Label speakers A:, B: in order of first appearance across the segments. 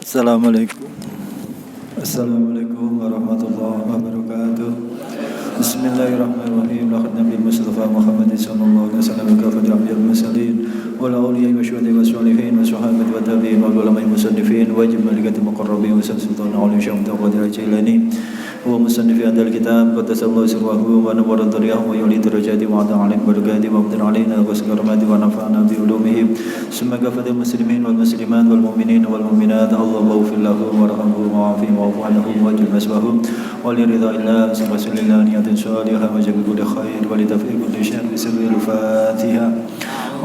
A: Assalamualaikum. Assalamualaikum warahmatullahi wabarakatuh. Bismillahirrahmanirrahim. Laqad Nabi Mustafa Muhammad sallallahu alaihi wasallam kafat rabbil mursalin wal awliya wa syuhada wa sholihin wa sahabati wa tabi'in wa ulama'i musannifin wa jamalikati muqarrabin wa sultan alim syekh Qadir Jailani wa musannifi hadal kitab qaddasallahu sirrahu wa nawwara dhariyahu wa yuli darajati wa ada alim barakati wa abdan alaina wa sakarmati wa nafa'ana bi ulumihim summa gafadil muslimin wal muslimat wal mu'minin wal mu'minat Allahu fillahu wa rahamhu wa afi wa afu wa ajil masbahum wa li ridha illa rasulillah niyatin salihah wa jabi kulli khair wa li tawfiq kulli syarr bi sirril fatiha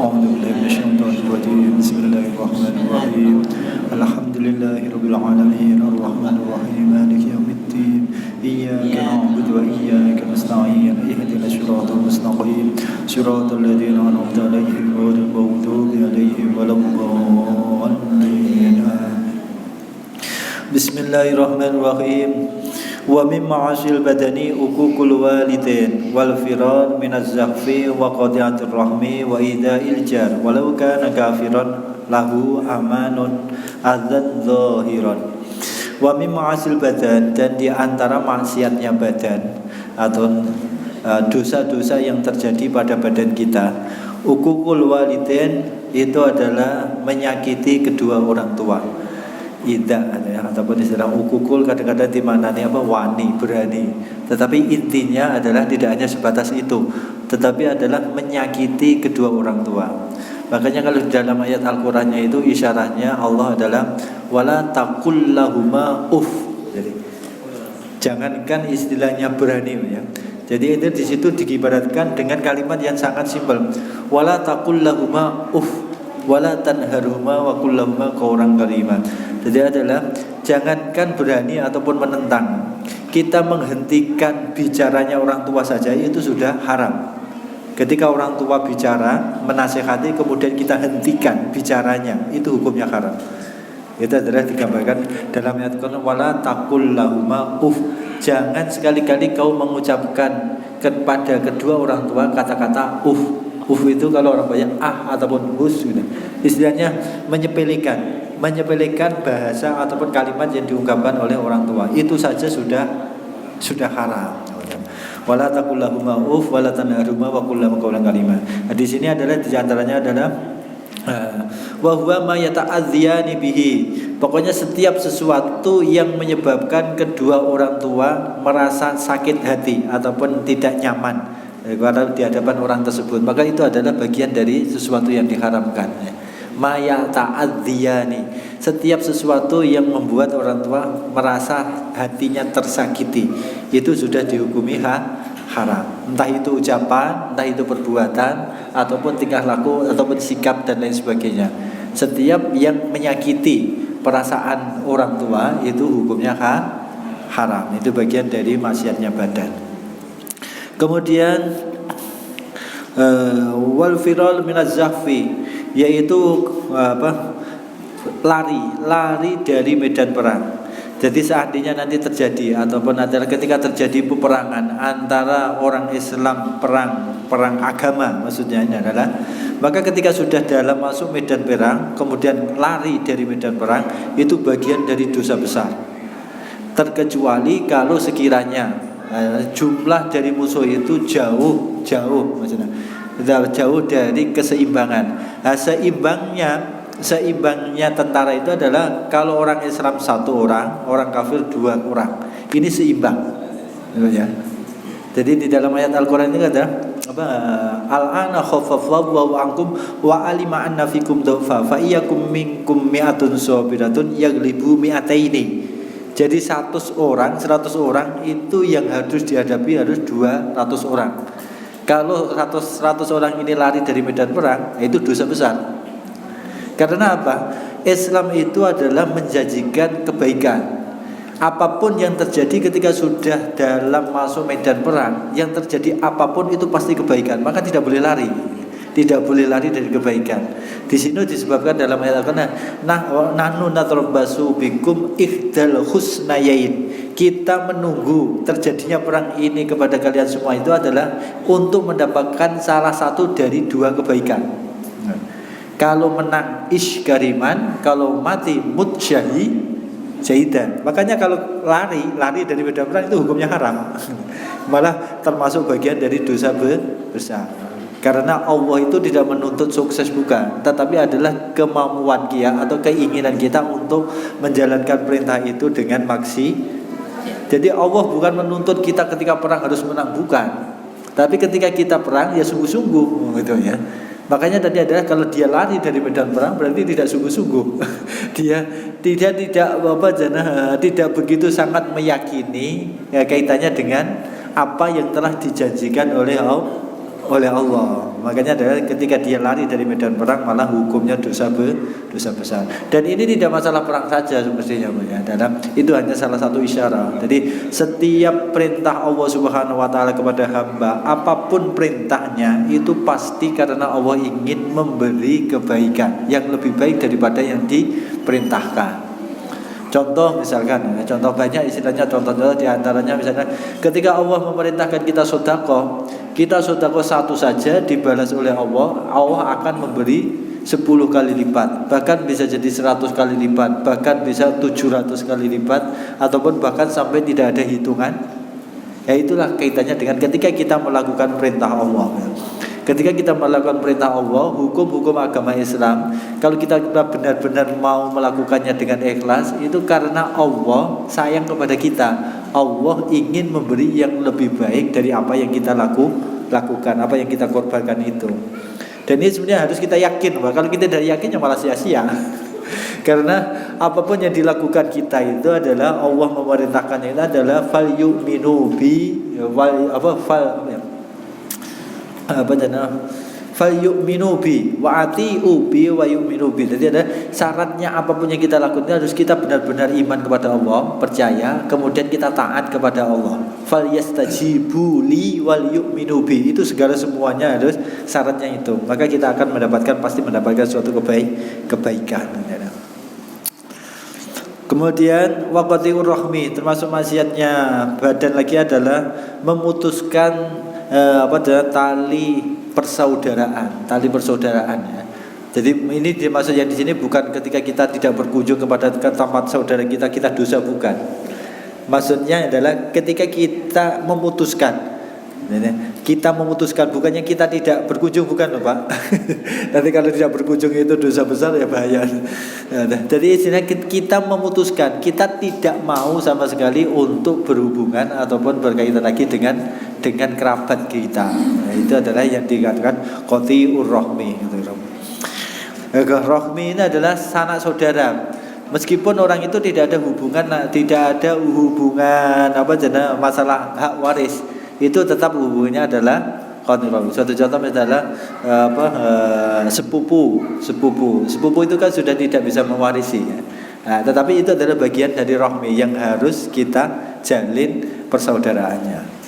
A: a'udzu billahi minasyaitonir rajim bismillahirrahmanirrahim alhamdulillahi rabbil alamin arrahmanir rahim maliki yaumiddin إياك نعبد وإياك نستعين اهدنا الصراط المستقيم صراط الذين أنعمت عليهم غير المغضوب عليهم ولا الضالين بسم الله الرحمن الرحيم ومن معاصي البدن حقوق الوالدين والفرار من الزحف وقطيعة الرحم وإيذاء الجار ولو كان كافرا له أمان أذى ظاهرا. Wa min ma'asil badan, dan di antara maksiatnya badan atau dosa-dosa yang terjadi pada badan kita, uququl walidain, itu adalah menyakiti kedua orang tua. Ida ataupun istilah uququl kadang-kadang dimaknani wani, berani. Tetapi intinya adalah tidak hanya sebatas itu, tetapi adalah menyakiti kedua orang tua. Makanya kalau dalam ayat Al-Qur'annya itu isyaratnya Allah adalah wala taqul lahuma uff. Jadi jangankan istilahnya berani ya. Jadi itu di situ diibaratkan dengan kalimat yang sangat simpel. Wala taqul lahuma uff wala tanharhuma wa qul lahuma qawlan karima. Jadi adalah jangankan berani ataupun menentang. Kita menghentikan bicaranya orang tua saja itu sudah haram. Ketika orang tua bicara, menasihati, kemudian kita hentikan bicaranya, itu hukumnya haram. Itu adalah digambarkan dalam ayat Quran, wala taqul lahuma uff. Jangan sekali-kali kau mengucapkan kepada kedua orang tua kata-kata uff. Uff itu kalau orang banyak ataupun hus gitu. Istilahnya menyepelekan bahasa ataupun kalimat yang diungkapkan oleh orang tua. Itu saja sudah haram. Wala taqul lahuma uff wala tanharhuma wa qul lahum qawlan karima. Di sini adalah di antaranya adalah wa huwa ma yata'adziyani bihi. Pokoknya setiap sesuatu yang menyebabkan kedua orang tua merasa sakit hati ataupun tidak nyaman di hadapan orang tersebut, maka itu adalah bagian dari sesuatu yang diharamkan. Ma yata'adziyani, setiap sesuatu yang membuat orang tua merasa hatinya tersakiti, itu sudah dihukumi haram. Entah itu ucapan, entah itu perbuatan, ataupun tingkah laku, ataupun sikap dan lain sebagainya. Setiap yang menyakiti perasaan orang tua itu hukumnya haram. Itu bagian dari maksiatnya badan. Kemudian wal firal minaz zahfi, yaitu lari dari medan perang. Jadi seandainya nanti terjadi ataupun adalah ketika terjadi peperangan antara orang Islam, perang agama maksudnya ini adalah, maka ketika sudah dalam masuk medan perang kemudian lari dari medan perang, itu bagian dari dosa besar. Terkecuali kalau sekiranya jumlah dari musuh itu jauh maksudnya jauh dari keseimbangan. Seimbangnya tentara itu adalah kalau orang Islam 1 orang, orang kafir 2 orang. Ini seimbang. Ya. Jadi di dalam ayat Al-Qur'an ini ada al-ana khaffafallahu wa ankum wa alima anna fikum dha'fa fa iyyakum minkum mi'atun sabiratun yaghlibu mi'ataini. Jadi 100 orang itu yang harus dihadapi harus 200 orang. Kalau 100 orang ini lari dari medan perang, itu dosa besar. Karena apa? Islam itu adalah menjanjikan kebaikan. Apapun yang terjadi ketika sudah dalam masuk medan perang, yang terjadi apapun itu pasti kebaikan. Maka tidak boleh lari. Tidak boleh lari dari kebaikan. Di sini disebabkan dalam ayat Al-Qur'an, nahnu natarabbasu bikum ihdal husnayain. Kita menunggu terjadinya perang ini kepada kalian semua itu adalah untuk mendapatkan salah satu dari 2 kebaikan. Kalau menang iskariman, kalau mati mutsyahid, jahidan. Makanya kalau lari dari medan perang itu hukumnya haram. Malah termasuk bagian dari dosa besar. Karena Allah itu tidak menuntut sukses bukan, tetapi adalah kemampuan kita atau keinginan kita untuk menjalankan perintah itu dengan maksimal. Jadi Allah bukan menuntut kita ketika perang harus menang, bukan. Tapi ketika kita perang ya sungguh-sungguh gitu ya. Makanya tadi adalah kalau dia lari dari medan perang berarti tidak sungguh-sungguh. Dia tidak begitu sangat meyakini ya, kaitannya dengan apa yang telah dijanjikan oleh Allah. Makanya adalah ketika dia lari dari medan perang malah hukumnya dosa besar. Dan ini tidak masalah perang saja semestinya ya. Dalam itu hanya salah satu isyarat. Jadi setiap perintah Allah Subhanahu wa taala kepada hamba, apapun perintahnya itu pasti karena Allah ingin memberi kebaikan yang lebih baik daripada yang diperintahkan. Contoh misalkan, contoh banyak istilahnya, contoh diantaranya misalnya ketika Allah memerintahkan kita sedekah satu saja dibalas oleh Allah, Allah akan memberi 10 kali lipat, bahkan bisa jadi 100 kali lipat, bahkan bisa 700 kali lipat, ataupun bahkan sampai tidak ada hitungan. Ya itulah kaitannya dengan ketika kita melakukan perintah Allah. Ketika kita melakukan perintah Allah, hukum-hukum agama Islam, kalau kita benar-benar mau melakukannya dengan ikhlas, itu karena Allah sayang kepada kita. Allah ingin memberi yang lebih baik dari apa yang kita lakukan, apa yang kita korbankan itu. Dan ini sebenarnya harus kita yakin, bahwa kalau kita tidak yakin ya malah sia-sia. Karena apapun yang dilakukan kita itu adalah Allah memerintahkannya itu adalah fal yu'minu bi fal yu'minu bi wa ati'u bi wa yu'minu bi. Jadi ada syaratnya apapun yang kita lakukan harus kita benar-benar iman kepada Allah, percaya, kemudian kita taat kepada Allah. Fal yastajibu li wal yu'minu bi. Itu segala semuanya harus syaratnya itu. Maka kita akan pasti mendapatkan suatu kebaikan. Kemudian waqati'ur rahmi, termasuk maksiatnya badan lagi adalah memutuskan tali persaudaraan ya. Jadi ini dimaksud yang di sini bukan ketika kita tidak berkunjung kepada tempat saudara kita dosa, bukan. Maksudnya adalah ketika kita memutuskan, bukannya kita tidak berkunjung, bukan loh Pak. Nanti kalau tidak berkunjung itu dosa besar ya bahaya. Jadi istilahnya kita memutuskan, kita tidak mau sama sekali untuk berhubungan ataupun berkaitan lagi dengan kerabat kita. Nah, itu adalah yang dikatakan qati'ur rahmi. Rahmi ini adalah sanak saudara. Meskipun orang itu tidak ada hubungan masalah hak waris, itu tetap hubungannya adalah qati'ur. Suatu contoh adalah sepupu itu kan sudah tidak bisa mewarisi ya. Nah, tetapi itu adalah bagian dari rahmi yang harus kita jalin persaudaraannya.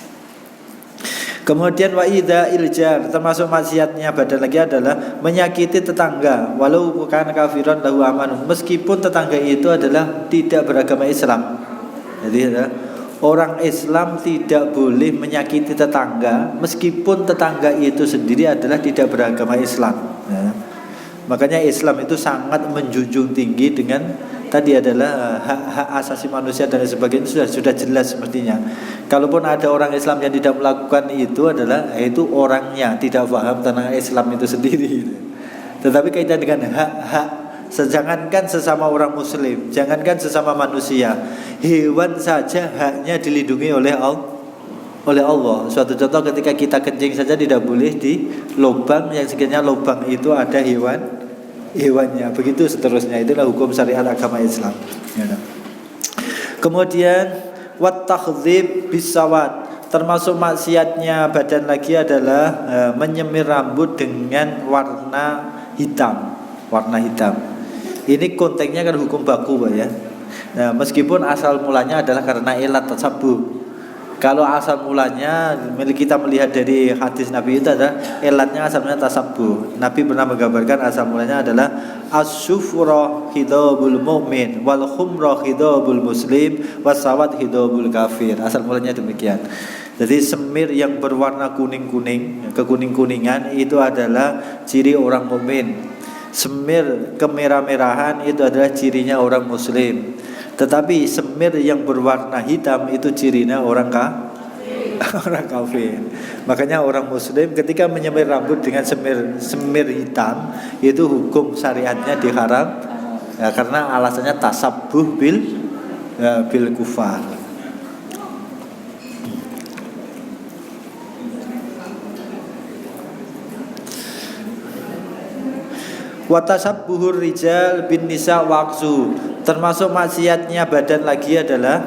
A: Kemudian wa idza iljar, termasuk maksiatnya badan lagi adalah menyakiti tetangga walau bukan kafiran lahu amanun, meskipun tetangga itu adalah tidak beragama Islam. Jadi orang Islam tidak boleh menyakiti tetangga meskipun tetangga itu sendiri adalah tidak beragama Islam ya. Makanya Islam itu sangat menjunjung tinggi dengan tadi adalah hak asasi manusia dan sebagainya, sudah jelas sepertinya. Kalaupun ada orang Islam yang tidak melakukan itu itu orangnya tidak paham tentang Islam itu sendiri. Tetapi kaitan dengan hak, jangankan sesama orang Muslim, jangankan sesama manusia, hewan saja haknya dilindungi oleh Allah. Suatu contoh ketika kita kencing saja tidak boleh di lubang yang sekiranya lubang itu ada hewannya, begitu seterusnya. Itulah hukum syariat agama Islam ya. Kemudian wat takdzib bisawat, termasuk maksiatnya badan lagi adalah menyemir rambut dengan warna hitam. Ini konteksnya kan hukum baku Pak ya. Nah, meskipun asal mulanya adalah karena ilat tasabuh. Kalau asal mulanya kita melihat dari hadis Nabi itu adalah elatnya asalnya tasabuh. Nabi pernah menggambarkan asal mulanya adalah as-sufra hidabul mu'min wal khumra hidabul muslim wasawat hidabul kafir. Asal mulanya demikian. Jadi semir yang berwarna kuning-kuning, kekuning-kuningan itu adalah ciri orang mukmin. Semir kemerah-merahan itu adalah cirinya orang muslim. Tetapi semir yang berwarna hitam itu cirinya orang orang kafir. Makanya orang muslim ketika menyemir rambut dengan semir hitam itu hukum syariatnya diharam ya, karena alasannya tasabbuh bil kufar. Watasabbuhur rijal bin nisa waqsu. Termasuk maksiatnya badan lagi adalah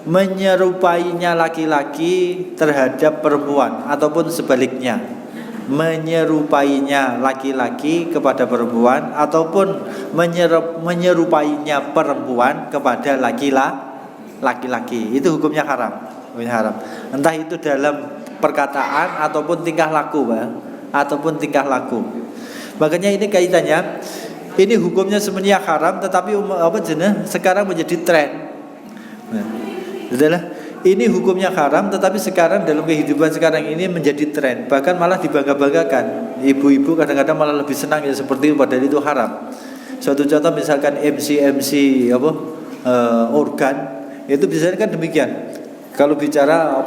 A: menyerupainya laki-laki terhadap perempuan ataupun sebaliknya. Menyerupainya laki-laki kepada perempuan ataupun menyerupainya perempuan kepada laki-laki. Itu hukumnya haram. Entah itu dalam perkataan ataupun tingkah laku, Makanya ini kaitannya, ini hukumnya sebenarnya haram, tetapi sekarang menjadi tren. Ini hukumnya haram, tetapi sekarang dalam kehidupan sekarang ini menjadi tren. Bahkan malah dibangga-banggakan. Ibu-ibu kadang-kadang malah lebih senang ya seperti itu, padahal itu haram. Suatu contoh misalkan MC organ itu biasanya kan demikian. Kalau bicara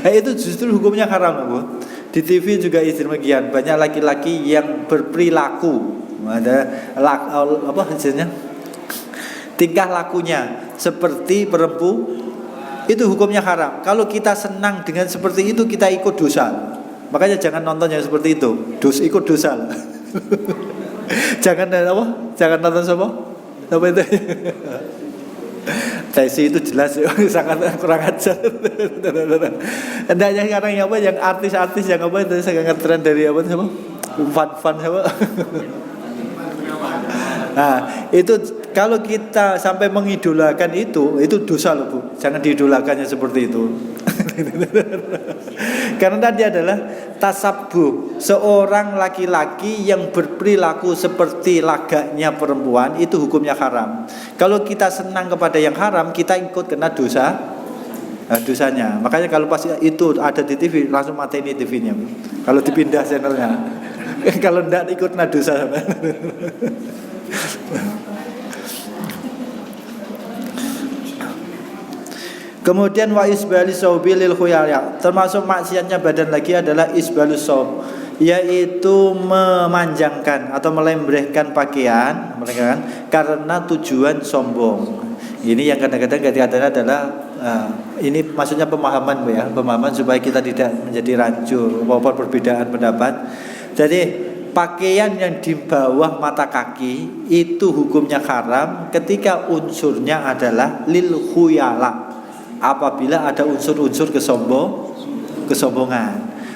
A: itu justru hukumnya haram, Bu. Di TV juga demikian. Banyak laki-laki yang berperilaku tingkah lakunya seperti perempuan, itu hukumnya haram. Kalau kita senang dengan seperti itu, kita ikut dosa. Makanya jangan nonton yang seperti itu. Ikut dosa. Jangan nonton apa itu. Tesi itu jelas sangat kurang ajar. Hendaknya sekarang yang artis-artis yang itu sangat tren dari fun Nah, itu kalau kita sampai mengidolakan itu dosa loh, Bu. Jangan diidolakannya seperti itu. Karena tadi adalah tasabbuh, seorang laki-laki yang berperilaku seperti lagaknya perempuan, itu hukumnya haram. Kalau kita senang kepada yang haram, kita ikut kena dosanya. Makanya kalau pas itu ada di TV, langsung matiin TV-nya. Kalau dipindah channelnya. Kalau tidak ikut kena dosa. Kemudian wa isbalis saubi lil khuyala. Termasuk maksiatnya badan lagi adalah isbalus saub, yaitu memanjangkan atau melembrehkan pakaian karena tujuan sombong. Ini yang kadang-kadang adalah ini maksudnya pemahaman, Bu, ya. Pemahaman supaya kita tidak menjadi rancu walaupun perbedaan pendapat. Jadi pakaian yang di bawah mata kaki itu hukumnya haram ketika unsurnya adalah lil khuyala, apabila ada unsur-unsur kesombongan.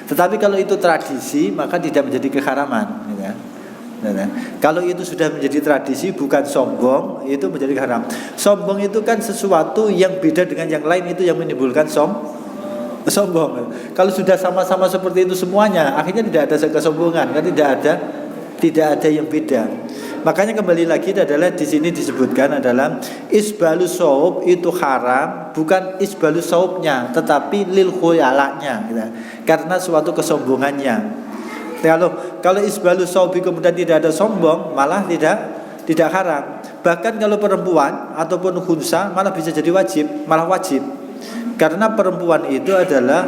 A: Tetapi kalau itu tradisi, maka tidak menjadi keharaman, ya. Kalau itu sudah menjadi tradisi, bukan sombong, itu menjadi haram. Sombong itu kan sesuatu yang beda dengan yang lain, itu yang menimbulkan sombong. Kalau sudah sama-sama seperti itu semuanya, akhirnya tidak ada kesombongan, kan tidak ada yang beda. Makanya kembali lagi adalah di sini disebutkan adalah isbalus saub itu haram, bukan isbalus saubnya, tetapi lil khuyalanya, gitu. Karena suatu kesombongannya. Kalau isbalus saub kemudian tidak ada sombong, malah tidak haram. Bahkan kalau perempuan ataupun khunsa malah bisa jadi wajib. Karena perempuan itu adalah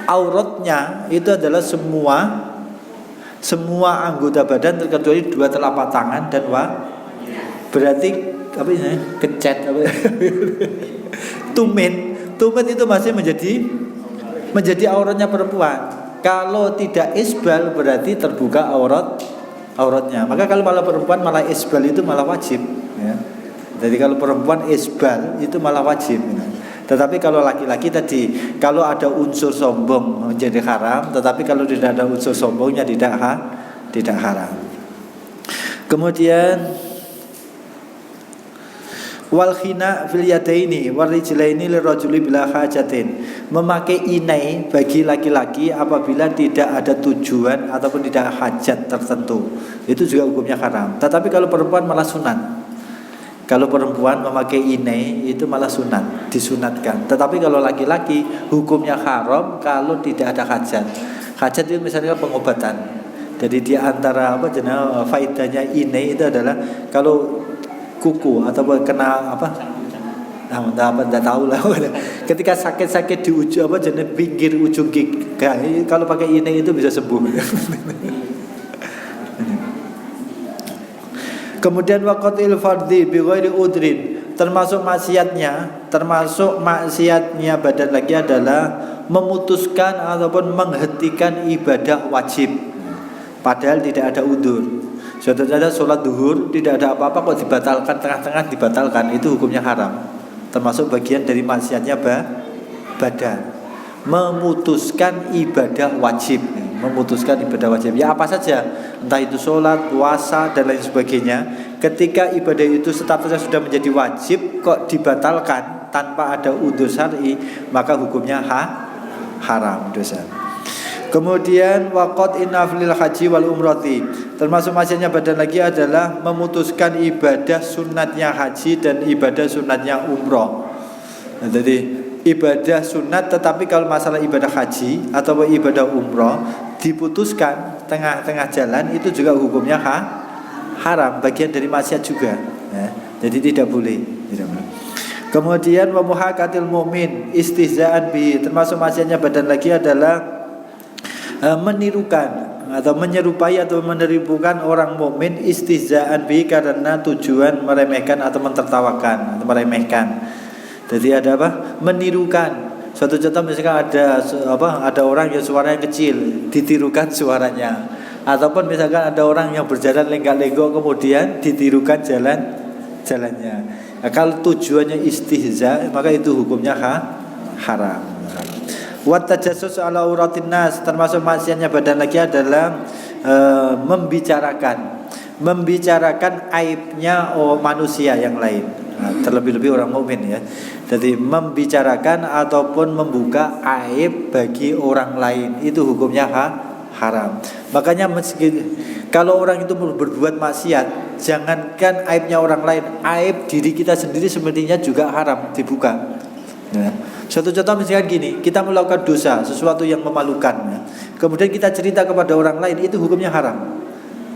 A: auratnya itu adalah semua anggota badan terkecuali dua telapak tangan dan berarti kecet tumit itu masih menjadi auratnya perempuan. Kalau tidak isbal berarti terbuka auratnya. Maka kalau malah perempuan malah isbal itu malah wajib, ya. Jadi kalau perempuan isbal itu malah wajib, ya. Tetapi kalau laki-laki tadi, kalau ada unsur sombong menjadi haram, tetapi kalau tidak ada unsur sombongnya tidak haram. Kemudian wal khina fil yadaini wal rijlaini lirajuli bila hajatin, memakai inai bagi laki-laki apabila tidak ada tujuan ataupun tidak hajat tertentu, itu juga hukumnya haram. Tetapi kalau perempuan malah sunat. Kalau perempuan memakai inai itu malah sunat, disunatkan. Tetapi kalau laki-laki hukumnya haram kalau tidak ada hajat. Hajat itu misalnya pengobatan. Jadi di antara faedahnya ini itu adalah kalau kuku atau kena tidak tahu lah. Ketika sakit-sakit di ujung pinggir ujung gigi, kalau pakai ini itu bisa sembuh. Kemudian waqatil fardhi bi ghairi udrin, termasuk maksiatnya badan lagi adalah memutuskan ataupun menghentikan ibadah wajib padahal tidak ada udzur. Contohnya sholat duhur tidak ada apa-apa kok dibatalkan, tengah-tengah dibatalkan, itu hukumnya haram. Termasuk bagian dari maksiatnya badan. Memutuskan ibadah wajib. Ya apa saja, entah itu sholat, puasa dan lain sebagainya. Ketika ibadah itu statusnya sudah menjadi wajib kok dibatalkan tanpa ada udzur syar'i, maka hukumnya haram, dosa. Kemudian waqad inaflil haji wal umrati, termasuk maksudnya badan lagi adalah memutuskan ibadah sunatnya haji dan ibadah sunatnya umroh. Nah, jadi ibadah sunat, tetapi kalau masalah ibadah haji atau ibadah umroh diputuskan tengah-tengah jalan, itu juga hukumnya haram, bagian dari maksiat juga. Nah, jadi tidak boleh. Kemudian wa muhaqatil mu'min istihza'an bi, termasuk maksiatnya badan lagi adalah menirukan atau menyerupai atau menirukan orang mukmin istihza'an bi, karena tujuan meremehkan atau mentertawakan atau meremehkan. Jadi ada menirukan. Suatu contoh misalkan ada orang yang suaranya kecil, ditirukan suaranya. Ataupun misalkan ada orang yang berjalan lenggak-lenggok, kemudian ditirukan jalannya. Nah, kalau tujuannya istihza, maka itu hukumnya haram. Wa tajassus ala auratin nas, termasuk maksiatnya badan lagi adalah membicarakan aibnya manusia yang lain. Nah, terlebih-lebih orang mukmin ya. Jadi membicarakan ataupun membuka aib bagi orang lain, itu hukumnya haram. Makanya kalau orang itu berbuat maksiat, jangankan aibnya orang lain, aib diri kita sendiri sebenarnya juga haram dibuka. Ya. Suatu contoh misalkan gini, kita melakukan dosa, sesuatu yang memalukan, kemudian kita cerita kepada orang lain, itu hukumnya haram.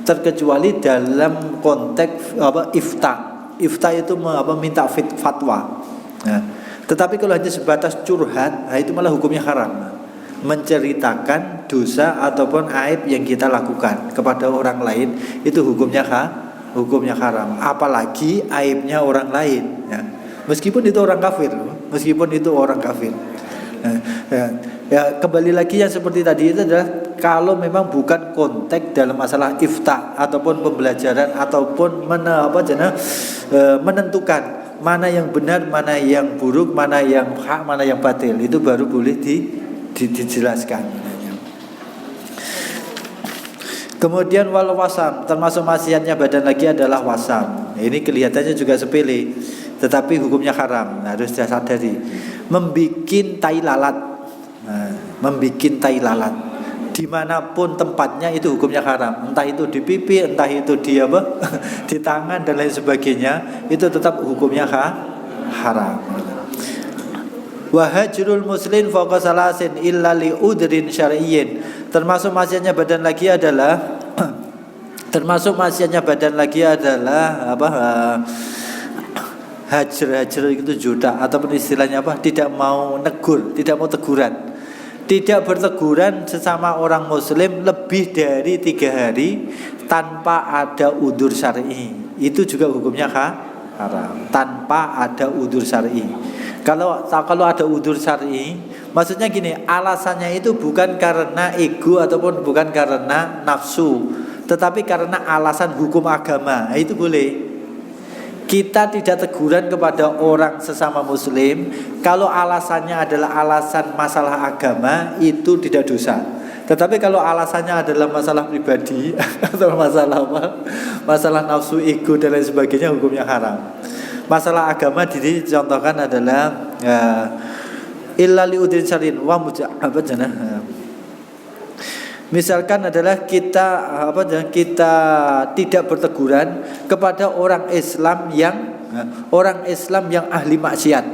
A: Terkecuali dalam konteks ifta. Ifta itu minta fatwa. Nah, tetapi kalau hanya sebatas curhat, nah itu malah hukumnya haram. Menceritakan dosa ataupun aib yang kita lakukan kepada orang lain, itu hukumnya haram. Apalagi aibnya orang lain. Ya. Meskipun itu orang kafir. Nah, ya, kembali lagi yang seperti tadi itu adalah kalau memang bukan konteks dalam masalah ifta ataupun pembelajaran ataupun menentukan mana yang benar, mana yang buruk, mana yang hak, mana yang batil, itu baru boleh dijelaskan. Kemudian wal wasam, termasuk maksiatnya badan lagi adalah wasam. Ini kelihatannya juga sepele, tetapi hukumnya haram. Harus disadari. Membikin tai lalat. Membikin tai lalat dimanapun tempatnya, itu hukumnya haram. Entah itu di pipi, entah itu di di tangan dan lain sebagainya, itu tetap hukumnya haram. Wa hajrul muslim fawqa salasin illa li udrin syar'iyyin, termasuk maksiatnya badan lagi adalah hajar itu juda, ataupun istilahnya tidak mau negur, tidak mau teguran, tidak berteguran sesama orang muslim lebih dari 3 hari tanpa ada udzur syar'i, itu juga hukumnya haram. Tanpa ada udzur syar'i. Kalau ada udzur syar'i, maksudnya gini, alasannya itu bukan karena ego ataupun bukan karena nafsu, tetapi karena alasan hukum agama, itu boleh. Kita tidak teguran kepada orang sesama muslim kalau alasannya adalah alasan masalah agama, itu tidak dosa. Tetapi kalau alasannya adalah masalah pribadi atau masalah nafsu, ego dan lain sebagainya, hukumnya haram. Masalah agama dicontohkan adalah illa li udrin syar'in wa misalkan adalah kita tidak berteguran kepada orang Islam yang ahli maksiat.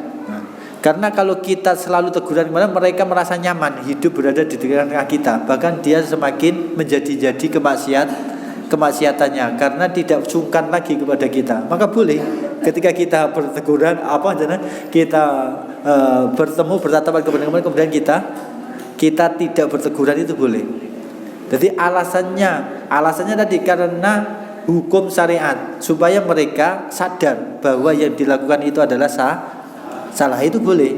A: Karena kalau kita selalu teguran kepada mereka merasa nyaman hidup berada di tengah kita. Bahkan dia semakin menjadi-jadi kemaksiatannya karena tidak sungkan lagi kepada kita. Maka boleh ketika kita berteguran kita bertemu bertatapan kepada kemudian kita tidak berteguran itu boleh. Jadi alasannya tadi karena hukum syariat supaya mereka sadar bahwa yang dilakukan itu adalah salah itu boleh.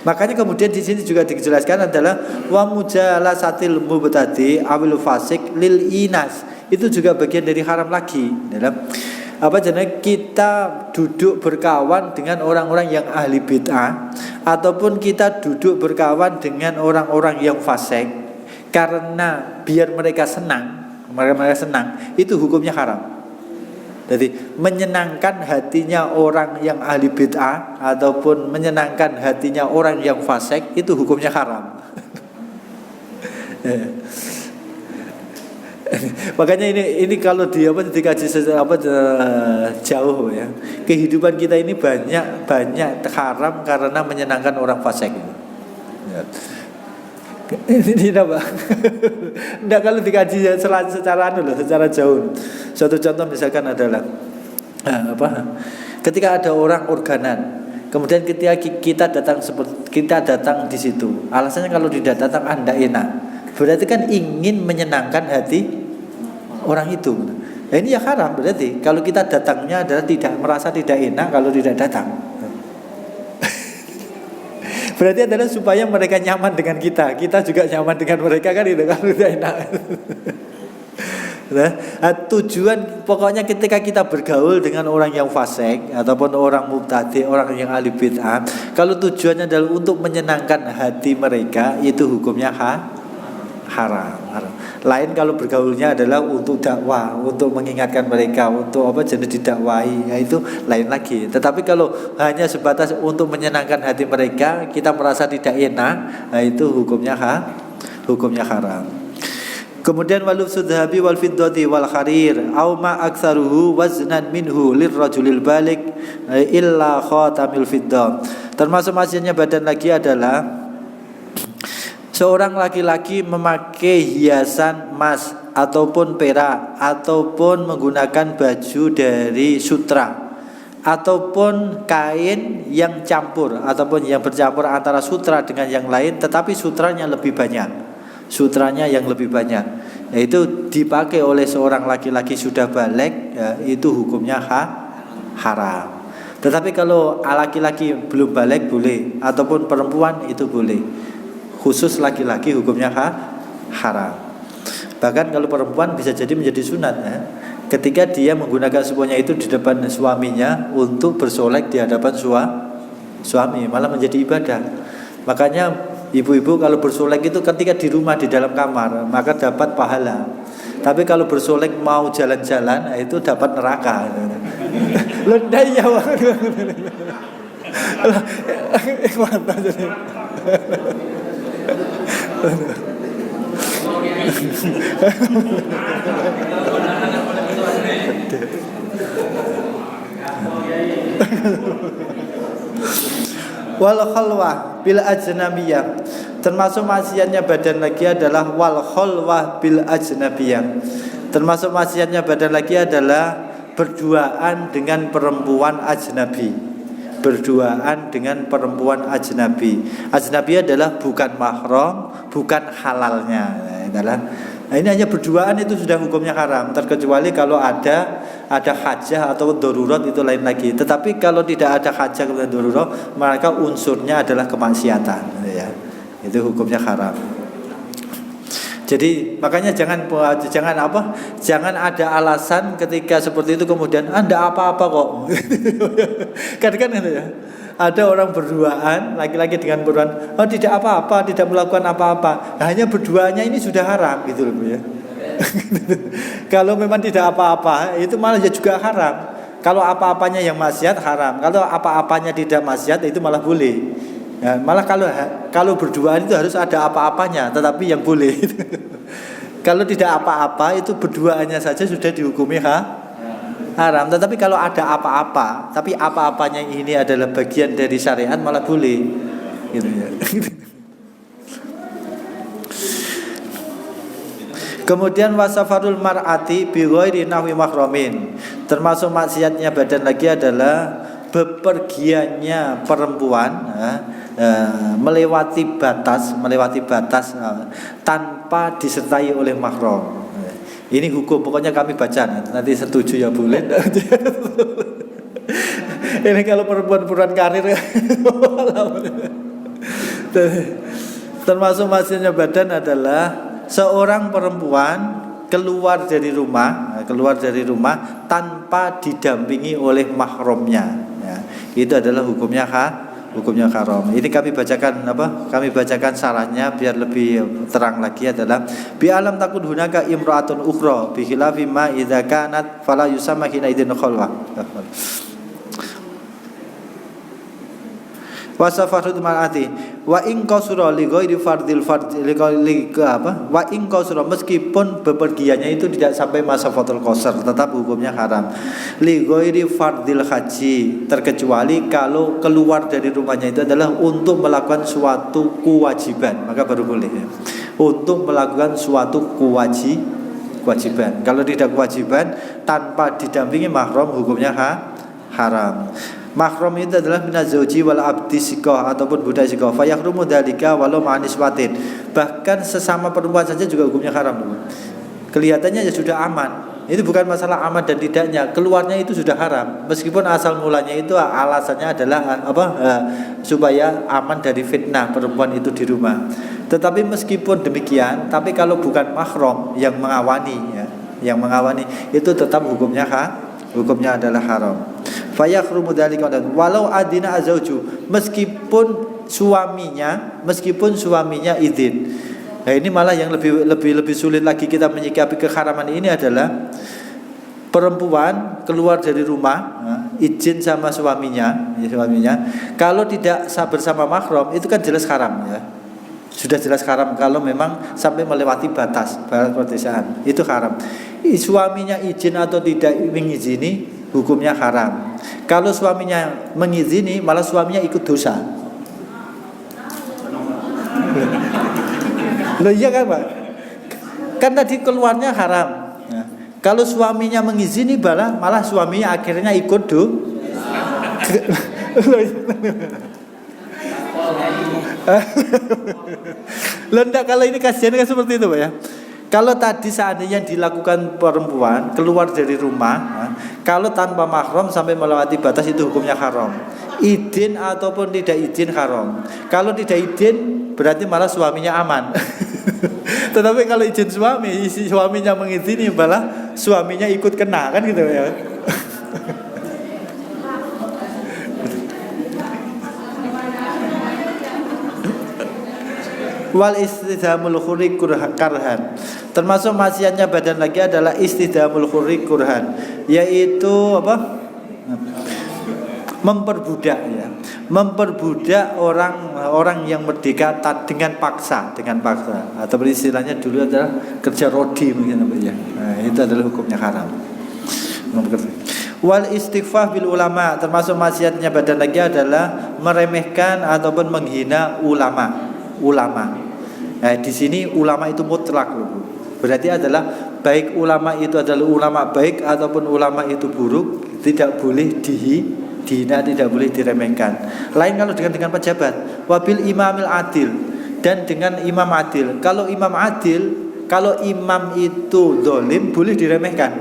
A: Makanya kemudian di sini juga dijelaskan adalah wa mujalasatil mubtadi awil fasik lil inas. Itu juga bagian dari haram lagi. Dalam kita duduk berkawan dengan orang-orang yang ahli bid'ah ataupun kita duduk berkawan dengan orang-orang yang fasik karena biar mereka senang, itu hukumnya haram. Jadi menyenangkan hatinya orang yang ahli bid'ah ataupun menyenangkan hatinya orang yang fasik itu hukumnya haram. Makanya ini kalau dikaji jauh ya, kehidupan kita ini banyak haram karena menyenangkan orang fasik. Ini apa? Nggak kalau dikaji secara jauh. Suatu contoh misalkan adalah ketika ada orang organan, kemudian ketika kita datang di situ, alasannya kalau tidak datang Anda enak, berarti kan ingin menyenangkan hati orang itu. Nah, ini ya haram berarti. Kalau kita datangnya adalah merasa tidak enak kalau tidak datang. Berarti adalah supaya mereka nyaman dengan kita juga nyaman dengan mereka kan itu kan udah enak. Nah, tujuan pokoknya ketika kita bergaul dengan orang yang fasik ataupun orang mubtadi, orang yang ahli bid'ah, kalau tujuannya adalah untuk menyenangkan hati mereka, itu hukumnya haram. Lain kalau bergaulnya adalah untuk dakwah, untuk mengingatkan mereka, untuk jenis didakwahi, ya itu lain lagi. Tetapi kalau hanya sebatas untuk menyenangkan hati mereka, kita merasa tidak enak, nah itu hukumnya haram. Kemudian walubsud dhahabi wal fiddati wal kharir aw ma aktsaruhu waznan minhu lirrajulil balik illa khatamil fiddah. Termasuk maksudnya badan lagi adalah seorang laki-laki memakai hiasan emas ataupun perak ataupun menggunakan baju dari sutra ataupun kain yang campur ataupun yang bercampur antara sutra dengan yang lain tetapi sutranya yang lebih banyak, yaitu dipakai oleh seorang laki-laki sudah balik, ya, itu hukumnya haram. Tetapi kalau laki-laki belum balik boleh, ataupun perempuan itu boleh. Khusus laki-laki hukumnya haram. Bahkan kalau perempuan bisa jadi menjadi sunat, ya, ketika dia menggunakan semuanya itu di depan suaminya untuk bersolek di hadapan suami, malah menjadi ibadah. Makanya ibu-ibu kalau bersolek itu ketika di rumah di dalam kamar maka dapat pahala. Tapi kalau bersolek mau jalan-jalan itu dapat neraka. Lendai ya. Wal khalwah bil ajnabiyah, termasuk maksiatnya badan lagi adalah wal khalwah bil ajnabiyah. Termasuk maksiatnya badan lagi adalah berduaan dengan perempuan ajnabi. Berduaan dengan perempuan ajnabi. Ajnabi adalah bukan mahram, bukan halalnya. Nah, ini hanya berduaan itu sudah hukumnya haram, terkecuali kalau ada hajah atau darurat itu lain lagi. Tetapi kalau tidak ada hajah atau darurat, maka unsurnya adalah kemaksiatan, ya. Itu hukumnya haram. Jadi makanya jangan ada alasan ketika seperti itu kemudian Anda apa-apa kok. Kan gitu ya. Ada orang berduaan laki-laki dengan perempuan, tidak apa-apa, tidak melakukan apa-apa. Hanya berduanya ini sudah haram gitu loh ya. Kalau memang tidak apa-apa itu malah juga haram. Kalau apa-apanya yang maksiat haram. Kalau apa-apanya tidak maksiat itu malah boleh. Ya, malah kalau berduaan itu harus ada apa-apanya, tetapi yang boleh. Kalau tidak apa-apa itu berduaannya saja sudah dihukumi haram. Tetapi kalau ada apa-apa, tapi apa-apanya ini adalah bagian dari syariat, malah boleh, gitu ya. Kemudian wasafarul mar'ati bi ghairi nahwi mahramin. Termasuk maksiatnya badan lagi adalah bepergiannya perempuan melewati batas tanpa disertai oleh mahram. Ini hukum, pokoknya kami baca, nanti setuju ya boleh. Ini kalau perempuan karir. Termasuk maksiatnya badan adalah seorang perempuan keluar dari rumah tanpa didampingi oleh mahramnya. Ya, itu adalah hukumnya haram. Ini kami bacakan Kami bacakan syarahnya biar lebih terang lagi adalah bi alam takun hunaka imraatun ukhra bi khilafi ma idza kanat fala yusamma hina idzin khalwa. Wasafatul mar'ati wa in qasura li ghairi fardil wa in qasura, meskipun bepergiannya itu tidak sampai masa fatul qasar, tetap hukumnya haram. Li ghairi fardil haji, terkecuali kalau keluar dari rumahnya itu adalah untuk melakukan suatu kewajiban, maka baru boleh ya. Untuk melakukan suatu kewajiban. Kalau tidak kewajiban tanpa didampingi mahram, hukumnya haram. Mahram itu adalah minazauji wal abdi sikoh ataupun budak sikoh. Fayahrumu dalika walau ma'aniswatin. Bahkan sesama perempuan saja juga hukumnya haram. Kelihatannya ya sudah aman. Itu bukan masalah aman dan tidaknya, keluarnya itu sudah haram. Meskipun asal mulanya itu alasannya adalah supaya aman dari fitnah perempuan itu di rumah. Tetapi meskipun demikian, tapi kalau bukan mahram yang mengawani itu tetap hukumnya adalah haram. Fayakhrumu dzalika walau adina azauju, meskipun suaminya izin. Nah, ini malah yang lebih sulit lagi kita menyikapi keharaman ini adalah perempuan keluar dari rumah izin sama suaminya. Kalau tidak bersama mahram itu kan jelas haram ya. Sudah jelas haram kalau memang sampai melewati batas perdesaan, itu haram. Suaminya izin atau tidak mengizini, hukumnya haram. Kalau suaminya mengizini, malah suaminya ikut dosa. Loh iya kan Pak? Kan tadi keluarnya haram. Nah, kalau suaminya mengizini, malah suaminya akhirnya ikut Lendak kalau ini kasihan kan seperti itu Pak ya. Kalau tadi seandainya dilakukan perempuan keluar dari rumah, kalau tanpa mahram sampai melewati batas itu hukumnya haram. Izin ataupun tidak izin haram. Kalau tidak izin berarti malah suaminya aman. Tetapi kalau izin suaminya mengizini, malah suaminya ikut kena kan gitu ya. Wal istidhamul khurri karhan. Termasuk maksiatnya badan lagi adalah istidhamul khurri kurhan, yaitu memperbudak ya. Memperbudak orang yang merdeka dengan paksa atau istilahnya dulu adalah kerja rodi mungkin ya. Nah, itu adalah hukumnya haram. Wal istighfar bil ulama, termasuk maksiatnya badan lagi adalah meremehkan ataupun menghina ulama. Nah, di sini ulama itu mutlak loh. Berarti adalah baik ulama itu adalah ulama baik ataupun ulama itu buruk, tidak boleh dihina, tidak boleh diremehkan. Lain kalau dengan pejabat, wabil imamil adil, dan dengan imam adil. Kalau imam itu zalim boleh diremehkan.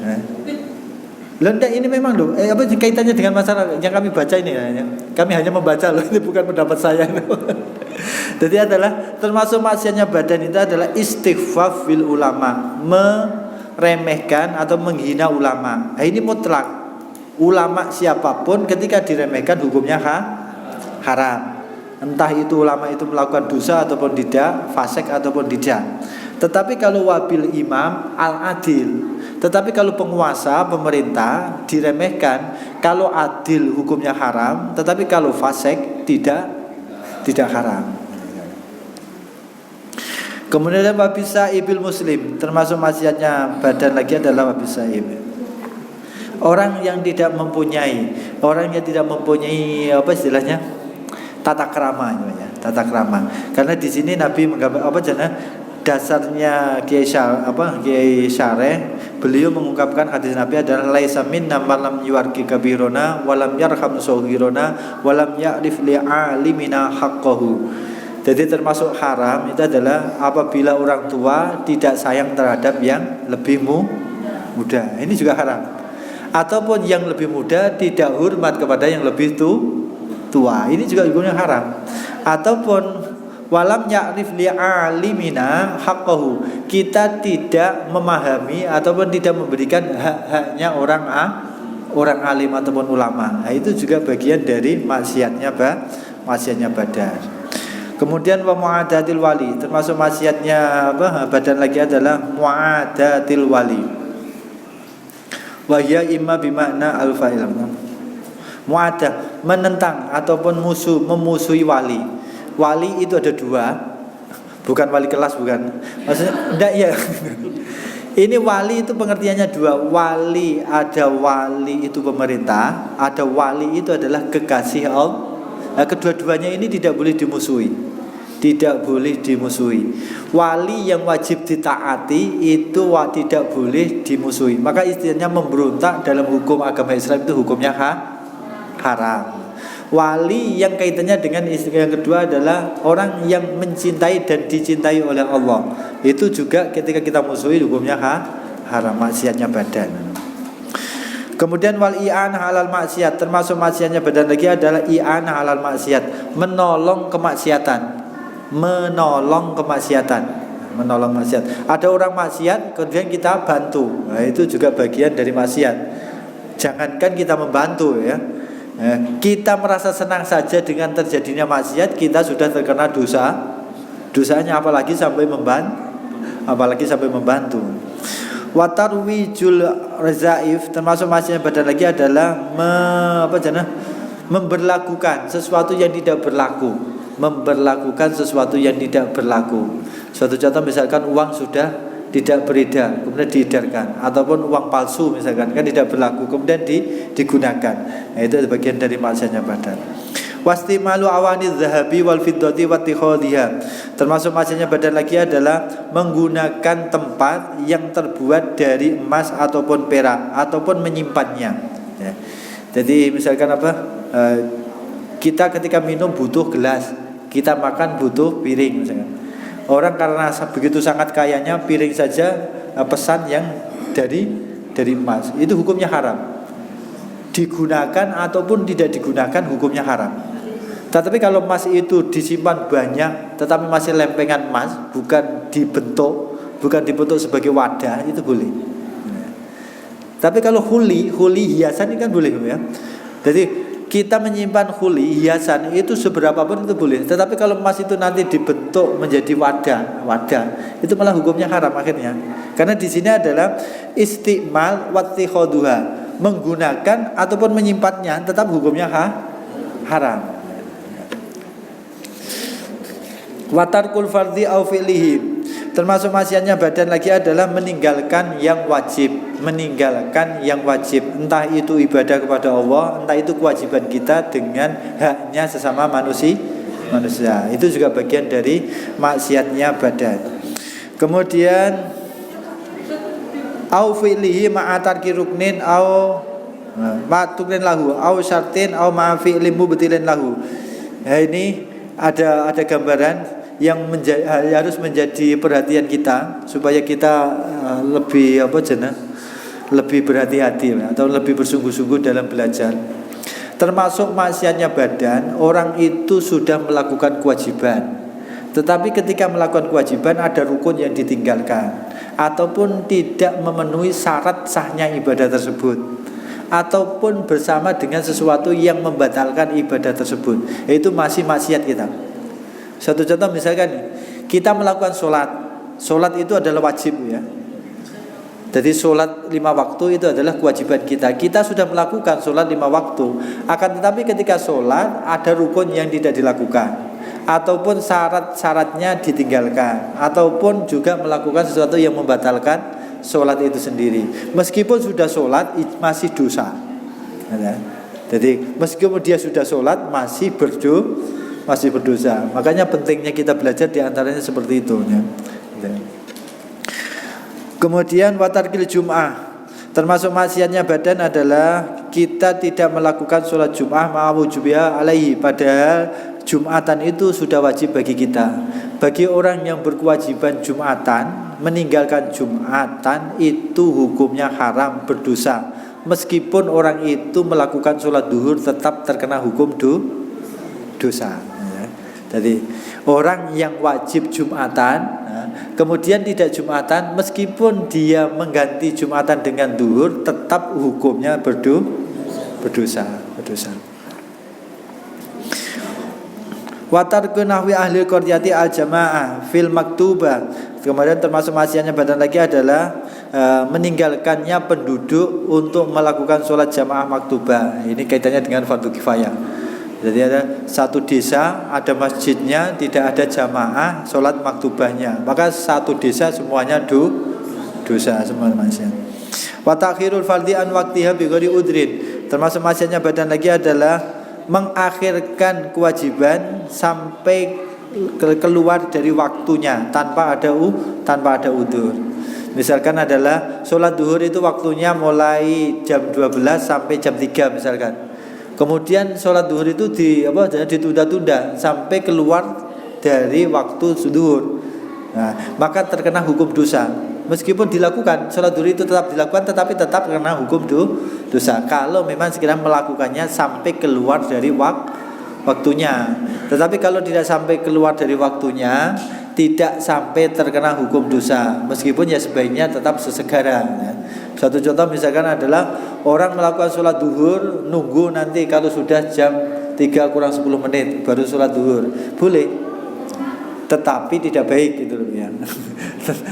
A: Nah, Lenda ini memang loh, kaitannya dengan masalah yang kami baca ini ya. Kami hanya membaca loh, ini bukan pendapat saya. Jadi adalah termasuk maksiatnya badan itu adalah istighfaf bil ulama, meremehkan atau menghina ulama. Nah, ini mutlak. Ulama siapapun ketika diremehkan hukumnya haram. Entah itu ulama itu melakukan dosa ataupun tidak, fasik ataupun tidak. Tetapi kalau wabil imam al-adil, tetapi kalau penguasa pemerintah diremehkan, kalau adil hukumnya haram, tetapi kalau fasik tidak haram. Kemudian wabisa ibil muslim, termasuk maksiatnya badan lagi adalah wabisa ibil. orang yang tidak mempunyai apa istilahnya, tata krama ya, tata krama. Karena di sini Nabi menggambar apa jana dasarnya Kiai Syareh, beliau mengungkapkan hadis Nabi adalah laisa minna man lam yuwarki kabirona walam yarham saghirona walam ya'rif li'alimina haqqahu. Jadi termasuk haram itu adalah apabila orang tua tidak sayang terhadap yang lebih muda. Ini juga haram. Ataupun yang lebih muda tidak hormat kepada yang lebih tua. Ini juga hukumnya haram. Ataupun walam ya'rif li'alimina haqqahu, kita tidak memahami ataupun tidak memberikan hak-haknya orang alim ataupun ulama. Nah, itu juga bagian dari maksiatnya badar. Kemudian wa mu'adatil wali, termasuk maksiatnya badan lagi adalah mu'adatil wali. Wa hiya imma bimakna al-fa'il. Mu'adah, menentang ataupun memusuhi wali. Wali itu ada dua, bukan wali kelas, bukan. Maksudnya enggak ya. Ini wali itu pengertiannya dua. Wali, ada wali itu pemerintah, ada wali itu adalah kekasih Allah. Nah, kedua-duanya ini tidak boleh dimusuhi. Tidak boleh dimusuhi. Wali yang wajib ditaati itu tidak boleh dimusuhi. Maka istilahnya memberontak dalam hukum agama Islam itu hukumnya haram. Wali yang kaitannya dengan istilah yang kedua adalah orang yang mencintai dan dicintai oleh Allah. Itu juga ketika kita musuhi hukumnya haram, maksiatnya badan. Kemudian wal i'anah halal maksiat, termasuk maksiatnya badan lagi adalah i'anah halal maksiat, menolong kemaksiatan. Menolong maksiat. Ada orang maksiat kemudian kita bantu. Nah, itu juga bagian dari maksiat. Jangankan kita membantu ya. Kita merasa senang saja dengan terjadinya maksiat, kita sudah terkena dosanya, apalagi sampai membantu. Watarwijul rezaif, termasuk maksiat badan lagi adalah memberlakukan sesuatu yang tidak berlaku. Suatu contoh misalkan uang sudah tidak beredar kemudian diedarkan, ataupun uang palsu misalkan kan tidak berlaku kemudian digunakan. Nah, itu bagian dari maksiatnya badan. Wastimalu awani dzahabi wal fiddati wattikhadhiha, termasuk maksiatnya badan lagi adalah menggunakan tempat yang terbuat dari emas ataupun perak ataupun menyimpannya ya. Jadi misalkan kita ketika minum butuh gelas, kita makan butuh piring misalkan. Orang karena begitu sangat kayanya piring saja pesan yang dari emas, itu hukumnya haram. Digunakan ataupun tidak digunakan hukumnya haram. Tetapi kalau emas itu disimpan banyak tetapi masih lempengan emas, bukan dibentuk sebagai wadah, itu boleh. Tapi kalau huli hiasan ini kan boleh ya. Jadi kita menyimpan huli hiasan itu seberapa pun itu boleh. Tetapi kalau emas itu nanti dibentuk menjadi wadah, itu malah hukumnya haram akhirnya. Karena di sini adalah istimal wattikhadhuha, menggunakan ataupun menyimpannya tetap hukumnya haram. Watarkul fardhi au fi'lihi, termasuk maksiatnya badan lagi adalah meninggalkan yang wajib. Entah itu ibadah kepada Allah, entah itu kewajiban kita dengan haknya sesama manusia. Itu juga bagian dari maksiatnya badan. Kemudian au fi'lihi ma'a tarki ruknin au ma'tuqrin lahu au syartin au ma'a fi'li mubtilin lahu. Nah, ini ada gambaran yang harus menjadi perhatian kita supaya kita lebih berhati-hati atau lebih bersungguh-sungguh dalam belajar. Termasuk maksiatnya badan, orang itu sudah melakukan kewajiban, tetapi ketika melakukan kewajiban ada rukun yang ditinggalkan, ataupun tidak memenuhi syarat sahnya ibadah tersebut, ataupun bersama dengan sesuatu yang membatalkan ibadah tersebut, itu masih maksiat kita. Satu contoh misalkan kita melakukan sholat itu adalah wajib ya. Jadi sholat 5 waktu itu adalah kewajiban kita. Kita sudah melakukan sholat 5 waktu. Akan tetapi ketika sholat ada rukun yang tidak dilakukan, ataupun syarat-syaratnya ditinggalkan, ataupun juga melakukan sesuatu yang membatalkan sholat itu sendiri. Meskipun sudah sholat masih dosa. Jadi meskipun dia sudah sholat masih berdosa. Makanya pentingnya kita belajar diantaranya seperti itu ya. Kemudian watarkil jum'ah, termasuk maksiatnya badan adalah kita tidak melakukan sholat jum'ah ma'awujubiha alaihi, padahal jum'atan itu sudah wajib bagi kita. Bagi orang yang berkewajiban jum'atan, meninggalkan jum'atan itu hukumnya haram, berdosa. Meskipun orang itu melakukan sholat duhur tetap terkena hukum dosa. Jadi orang yang wajib jum'atan kemudian tidak jum'atan, meskipun dia mengganti jum'atan dengan duhur tetap hukumnya berdosa. Watarku nahwi ahli qaryati al jamaah fil maktubah. Kemudian termasuk maksiatnya badan lagi adalah meninggalkannya penduduk untuk melakukan sholat jamaah maktubah. Ini kaitannya dengan fardu kifayah. Jadi ada satu desa ada masjidnya tidak ada jamaah sholat maktubahnya, maka satu desa semuanya dosa semua maksiat. Wa ta'khirul fardhi an waqtiha bi ghairi udrin. Termasuk maksiatnya badan lagi adalah mengakhirkan kewajiban sampai keluar dari waktunya tanpa ada udzur. Misalkan adalah sholat duhur itu waktunya mulai jam 12 sampai jam 3 misalkan. Kemudian sholat duhur itu ditunda-tunda sampai keluar dari waktu duhur. Nah, maka terkena hukum dosa. Meskipun dilakukan sholat duhur itu tetap dilakukan, tetapi tetap terkena hukum dosa. Kalau memang sekiranya melakukannya sampai keluar dari waktunya. Tetapi kalau tidak sampai keluar dari waktunya, tidak sampai terkena hukum dosa. Meskipun ya sebaiknya tetap sesegara. Ya. Satu contoh misalkan adalah orang melakukan sholat duhur, nunggu nanti kalau sudah jam 3 kurang 10 menit baru sholat duhur, boleh, tetapi tidak baik gitu loh ya.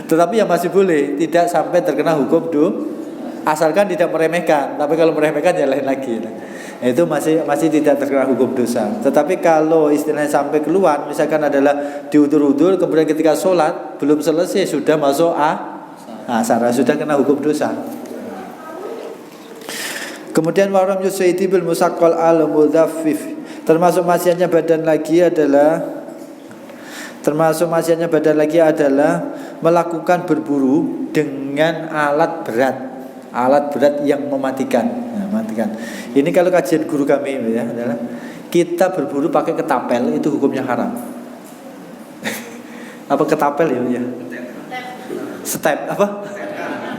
A: Tetapi yang masih boleh, tidak sampai terkena hukum asalkan tidak meremehkan. Tapi kalau meremehkan ya lain lagi. Nah, itu masih tidak terkena hukum dosa. Tetapi kalau istilahnya sampai keluar, misalkan adalah diudur-udur, kemudian ketika sholat belum selesai sudah masuk asar, sudah kena hukum dosa. Kemudian waram yusaidi bil musaqqal al mudhaffif. Termasuk maksiatnya badan lagi adalah melakukan berburu dengan alat berat yang mematikan. Ini kalau kajian guru kami ya adalah kita berburu pakai ketapel itu hukumnya haram. Apa ketapel ya? Step apa?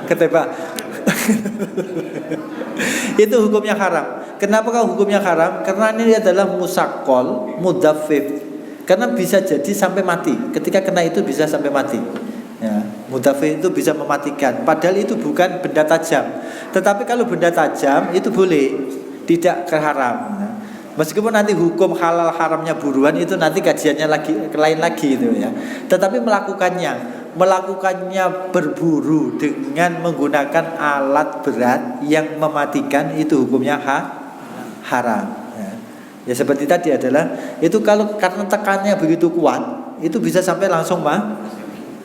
A: Ketebak. Itu hukumnya haram. Kenapa kalau hukumnya haram? Karena ini adalah musaqqal, mudhaffif. Karena bisa jadi sampai mati. Ketika kena itu bisa sampai mati. Ya, mudhaffif itu bisa mematikan. Padahal itu bukan benda tajam. Tetapi kalau benda tajam itu boleh, tidak keharam. Ya. Meskipun nanti hukum halal haramnya buruan itu nanti kajiannya lain lagi itu ya. Tetapi melakukannya berburu dengan menggunakan alat berat yang mematikan itu hukumnya haram. Ya seperti tadi adalah itu kalau karena tekannya begitu kuat itu bisa sampai langsung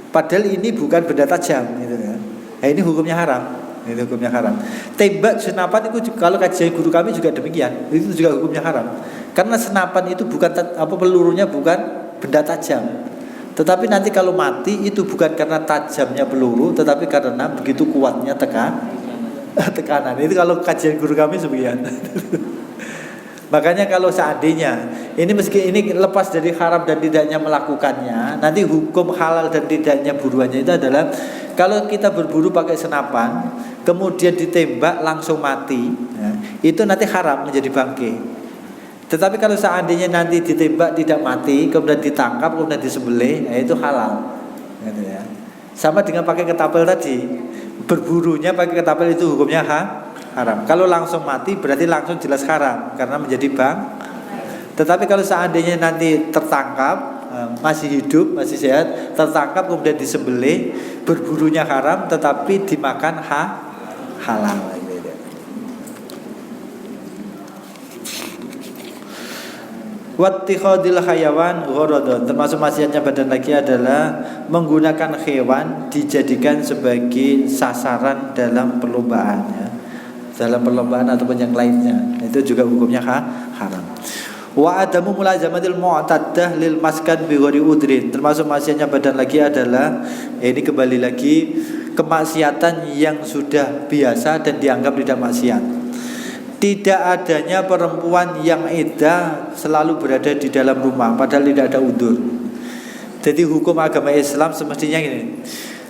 A: padahal ini bukan benda tajam gitu ya. Nah, ini hukumnya haram. Itu hukumnya haram. Tembak senapan itu kalau kajian guru kami juga demikian. Itu juga hukumnya haram. Karena senapan itu bukan pelurunya bukan benda tajam. Tetapi nanti kalau mati itu bukan karena tajamnya peluru, tetapi karena begitu kuatnya tekanan. Itu kalau kajian guru kami sebagian. Makanya kalau seandainya ini lepas dari haram dan tidaknya melakukannya, nanti hukum halal dan tidaknya buruannya itu adalah kalau kita berburu pakai senapan, kemudian ditembak langsung mati, ya, itu nanti haram menjadi bangkai. Tetapi kalau seandainya nanti ditembak tidak mati, kemudian ditangkap, kemudian disembelih, ya itu halal. Gitu ya. Sama dengan pakai ketapel tadi, berburunya pakai ketapel itu hukumnya haram. Kalau langsung mati berarti langsung jelas haram karena menjadi Tetapi kalau seandainya nanti tertangkap, masih hidup, masih sehat, tertangkap kemudian disembelih, berburunya haram tetapi dimakan halal. Wattikhadil hayawan gharadun, termasuk maksiatnya badan lagi adalah menggunakan hewan dijadikan sebagai sasaran dalam perlombaan ya. Dalam perlombaan ataupun yang lainnya. Itu juga hukumnya haram. Wa adamu mulazamatil mu'taddah lil maskan bi ghairi udrin, termasuk maksiatnya badan lagi adalah ini kembali lagi kemaksiatan yang sudah biasa dan dianggap tidak maksiat. Tidak adanya perempuan yang iddah selalu berada di dalam rumah padahal tidak ada udzur. Jadi hukum agama Islam semestinya ini.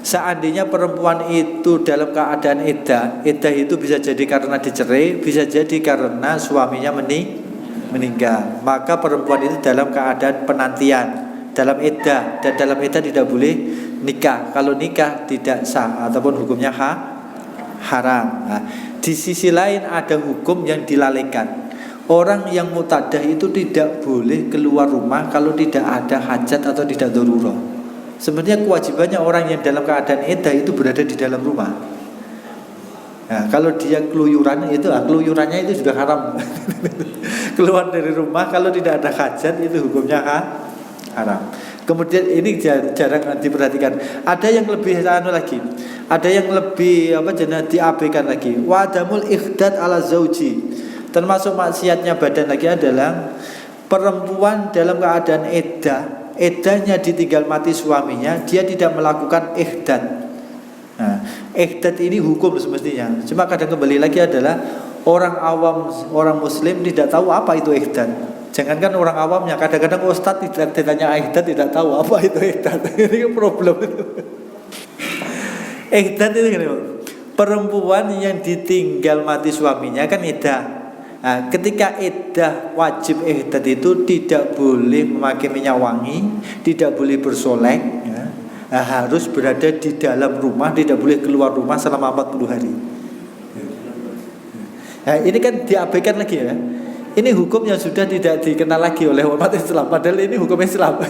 A: Seandainya perempuan itu dalam keadaan iddah itu bisa jadi karena dicerai, bisa jadi karena suaminya meninggal. Maka perempuan itu dalam keadaan penantian, dalam iddah, dan dalam iddah tidak boleh nikah. Kalau nikah tidak sah ataupun hukumnya haram. Nah, di sisi lain ada hukum yang dilalaikan. Orang yang mutaddah itu tidak boleh keluar rumah kalau tidak ada hajat atau tidak darurah. Sebenarnya kewajibannya orang yang dalam keadaan iddah itu berada di dalam rumah. Nah, kalau dia keluyuran itu, keluyurannya itu sudah haram. Keluar dari rumah kalau tidak ada hajat itu hukumnya haram. Kemudian ini jarang diperhatikan. Ada yang lebih lagi. Ada yang lebih diabaikan lagi. Wadamul ikhdad ala zauji. Termasuk maksiatnya badan lagi adalah perempuan dalam keadaan iddahnya ditinggal mati suaminya, dia tidak melakukan ikhdad. Nah, ikhdad ini hukum semestinya. Cuma kadang kembali lagi adalah orang awam, orang muslim tidak tahu apa itu ikhdad. Jangankan orang awamnya, kadang-kadang ustadz tidak ditanya ikhdad tidak tahu apa itu ikhdad. Ini problem itu. Ikhdad itu gini, perempuan yang ditinggal mati suaminya kan iddah. Nah, ketika iddah wajib iddah itu tidak boleh memakai minyak wangi, tidak boleh bersolek ya. Nah, harus berada di dalam rumah, tidak boleh keluar rumah selama 40 hari. Nah, ini kan diabaikan lagi ya. Ini hukum yang sudah tidak dikenal lagi oleh umat Islam, padahal ini hukum Islam.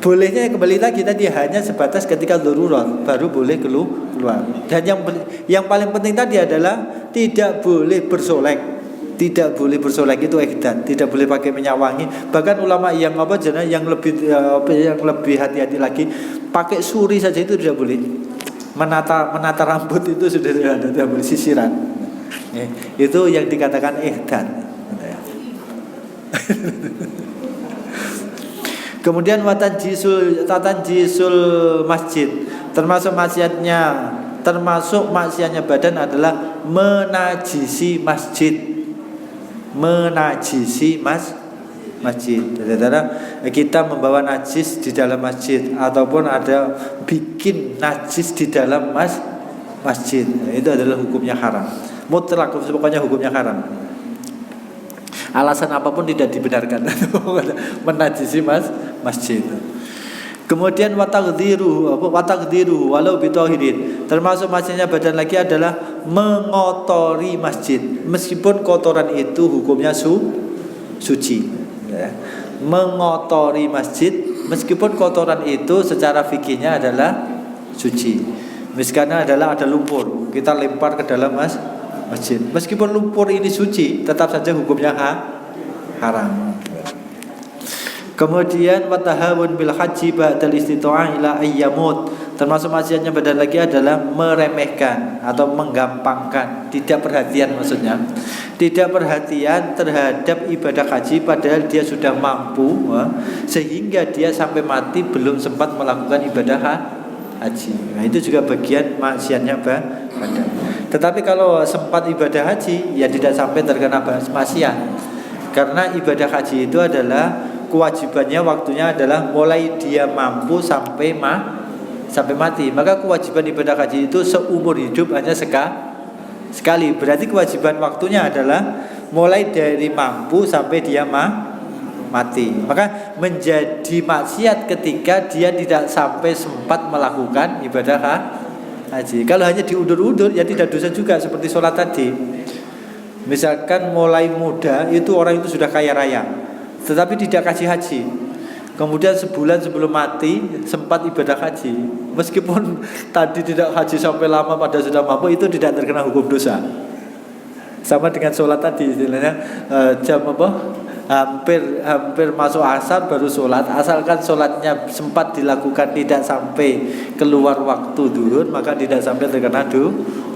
A: Bolehnya kembali lagi tadi hanya sebatas ketika darurat baru boleh keluar. Dan yang paling penting tadi adalah tidak boleh bersolek. Tidak boleh bersolek itu ikhdad, tidak boleh pakai minyak wangi. Bahkan ulama yang yang lebih hati-hati lagi, pakai suri saja itu tidak boleh. Menata rambut itu sudah tidak boleh, sisiran. Itu yang dikatakan ikhdad. Kemudian tatanjisul masjid, termasuk maksiatnya badan adalah menajisi masjid. Masjid. Jadi kita membawa najis di dalam masjid ataupun ada bikin najis di dalam masjid. Itu adalah hukumnya haram. Mutlak, pokoknya hukumnya haram. Alasan apapun tidak dibenarkan menajisi masjid. Kemudian wataqdiruhu walau bitahirin, termasuk maksudnya badan lagi adalah mengotori masjid meskipun kotoran itu hukumnya suci ya. Mengotori masjid meskipun kotoran itu secara fikihnya adalah suci. Misalnya ada lumpur, kita lempar ke dalam masjid. Meskipun lumpur ini suci, tetap saja hukumnya haram. Kemudian watahawun bil haji ba'dal istita'ah ila ayyamut, termasuk maksiatnya badan lagi adalah meremehkan atau menggampangkan, tidak perhatian maksudnya. Tidak perhatian terhadap ibadah haji padahal dia sudah mampu sehingga dia sampai mati belum sempat melakukan ibadah haji. Nah, itu juga bagian maksiatnya badan. Tetapi kalau sempat ibadah haji ya tidak sampai terkena maksiat. Karena ibadah haji itu adalah kewajibannya waktunya adalah mulai dia mampu sampai mati. Maka kewajiban ibadah haji itu seumur hidup hanya sekali. Berarti kewajiban waktunya adalah mulai dari mampu sampai dia mati. Maka menjadi maksiat ketika dia tidak sampai sempat melakukan ibadah haji. Kalau hanya diundur-undur ya tidak dosa juga, seperti sholat tadi. Misalkan mulai muda itu orang itu sudah kaya raya, tetapi tidak kasih haji. Kemudian sebulan sebelum mati sempat ibadah haji, meskipun tadi tidak haji sampai lama pada sudah mampu, itu tidak terkena hukum dosa. Sama dengan sholat tadi istilahnya, jam apa? Hampir masuk asar baru sholat. Asalkan sholatnya sempat dilakukan tidak sampai keluar waktu zuhur, maka tidak sampai terkena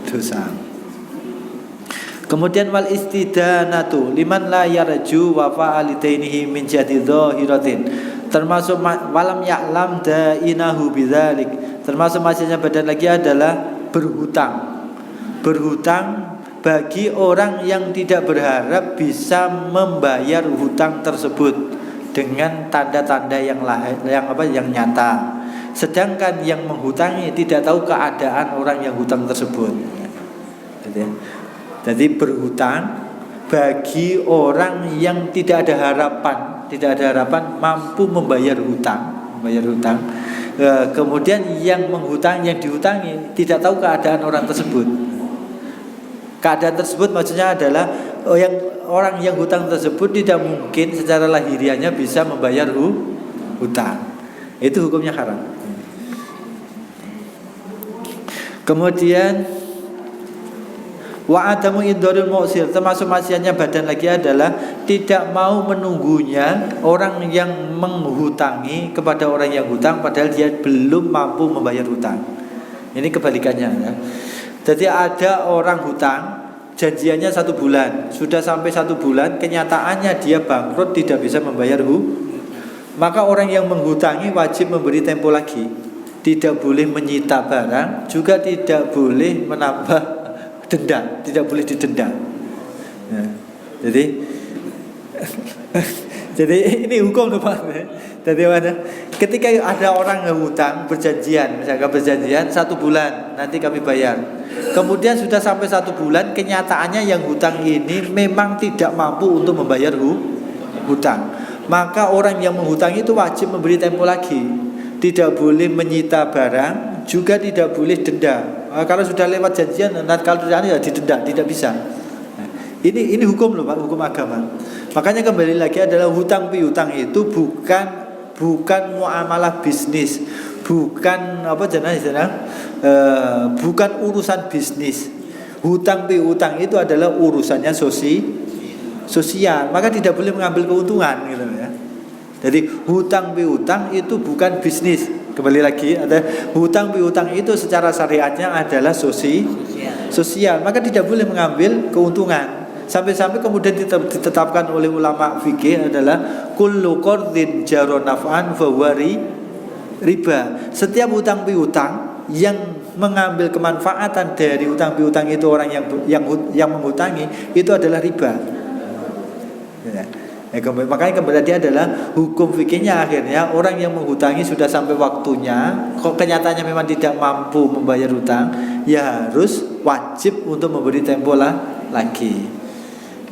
A: dosa. Kemudian wal istidanatu liman la yarju wa fa'alitainihi min jadi dhahiratin, termasuk walam ya'lam da'inahu bidzalik, termasuk maksudnya badan lagi adalah berhutang bagi orang yang tidak berharap bisa membayar hutang tersebut dengan tanda-tanda yang nyata, sedangkan yang menghutangi tidak tahu keadaan orang yang hutang tersebut. Jadi berhutang bagi orang yang tidak ada harapan mampu membayar hutang. Kemudian yang dihutangi tidak tahu keadaan orang tersebut. Keadaan tersebut maksudnya adalah orang yang hutang tersebut tidak mungkin secara lahiriahnya bisa membayar hutang. Itu hukumnya haram. Kemudian wa adamu idharul mu'sir, termasuk maksiatnya badan lagi adalah tidak mau menunggunya orang yang menghutangi kepada orang yang hutang padahal dia belum mampu membayar hutang. Ini kebalikannya ya. Jadi ada orang hutang, janjiannya 1 bulan, sudah sampai 1 bulan, kenyataannya dia bangkrut, tidak bisa membayar maka orang yang menghutangi wajib memberi tempo lagi. Tidak boleh menyita barang, juga tidak boleh menambah denda, tidak boleh didenda. Ya, jadi ini hukum tuh Pak. Jadi ketika ada orang ngehutang berjanjian, misalkan berjanjian 1 bulan nanti kami bayar. Kemudian sudah sampai 1 bulan, kenyataannya yang hutang ini memang tidak mampu untuk membayar hutang. Maka orang yang menghutang itu wajib memberi tempo lagi. Tidak boleh menyita barang, juga tidak boleh denda. Kalau sudah lewat janjian, kalau tidak ya didenda, tidak bisa. Ini hukum loh Pak, hukum agama. Makanya kembali lagi adalah hutang piutang itu bukan muamalah bisnis, bukan bukan urusan bisnis. Hutang piutang itu adalah urusannya sosial, maka tidak boleh mengambil keuntungan gitu ya. Jadi hutang piutang itu bukan bisnis. Kembali lagi ada hutang piutang itu secara syariatnya adalah sosial, maka tidak boleh mengambil keuntungan. Sampai-sampai kemudian ditetapkan oleh ulama fikih adalah kullu qardin jaro naf'an fa huwa riba. Setiap hutang piutang yang mengambil kemanfaatan dari hutang piutang itu orang yang menghutangi itu adalah riba. Ya. Makanya kembali adalah hukum fikihnya akhirnya orang yang menghutangi sudah sampai waktunya, kok kenyataannya memang tidak mampu membayar hutang, ya harus wajib untuk memberi tempo lagi.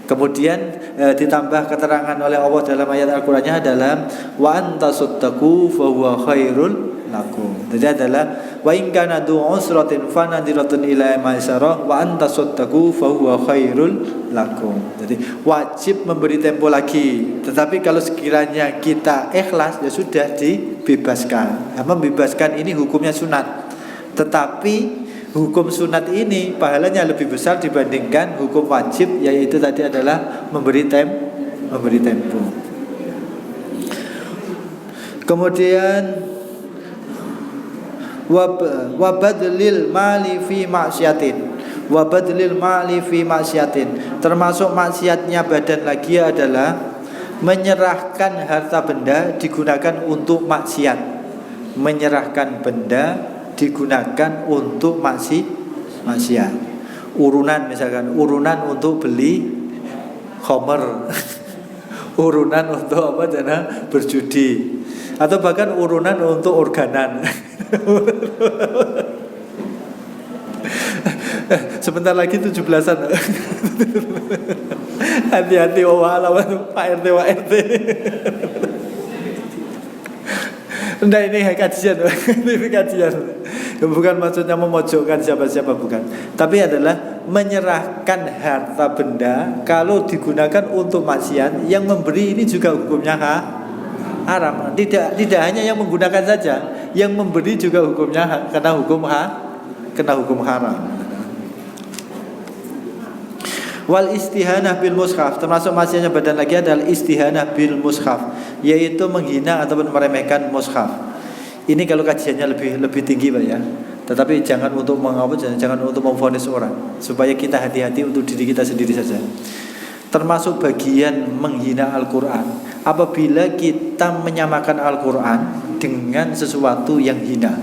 A: Kemudian ditambah keterangan oleh Allah dalam ayat Al-Qur'annya adalah wa antasaddaqu fa huwa khairul lakum. Jadi adalah wa in kana du usratin fa nadhiratun ila maisarah wa antasaddaqu fa huwa khairul lakum. Jadi wajib memberi tempo lagi. Tetapi kalau sekiranya kita ikhlas ya sudah dibebaskan. Membebaskan ini hukumnya sunat. Tetapi hukum sunat ini pahalanya lebih besar dibandingkan hukum wajib, yaitu tadi adalah memberi tempo. Kemudian wabadlil mali fi maksiatin, termasuk maksiatnya badan lagi adalah menyerahkan harta benda digunakan untuk maksiat. Menyerahkan benda digunakan untuk maksiat. Urunan misalkan, urunan untuk beli khamr, urunan untuk berjudi, atau bahkan urunan untuk organan. Sebentar lagi 17-an. Hati-hati Pak RT Pak RT. Nah ini kajian. Bukan maksudnya memojokkan siapa-siapa, bukan. Tapi adalah menyerahkan harta benda kalau digunakan untuk maksiat, yang memberi ini juga hukumnya haram. Tidak hanya yang menggunakan saja, yang memberi juga hukumnya kena hukum haram. Wal istihanah bil mushaf, termasuk maksiatnya badan lagi adalah istihanah bil mushaf, yaitu menghina ataupun meremehkan mushaf. Ini kalau kajiannya lebih tinggi Pak ya. Tetapi jangan untuk jangan untuk memvonis orang, supaya kita hati-hati untuk diri kita sendiri saja. Termasuk bagian menghina Al-Quran, apabila kita menyamakan Al-Quran dengan sesuatu yang hina.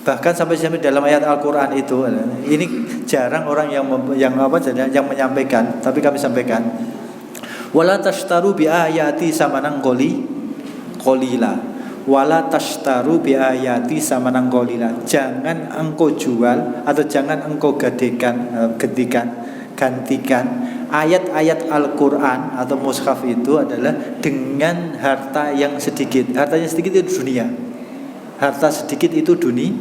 A: Bahkan sampai dalam ayat Al-Quran itu, ini jarang orang yang menyampaikan, tapi kami sampaikan. Wala tashtaru bi ayati samanan qalila. Wala tashtaru bi ayati samanan qalila. Jangan engkau jual atau jangan engkau gantikan ayat-ayat Al-Quran atau mushaf itu adalah dengan harta yang sedikit. Hartanya sedikit itu dunia. Harta sedikit itu dunia.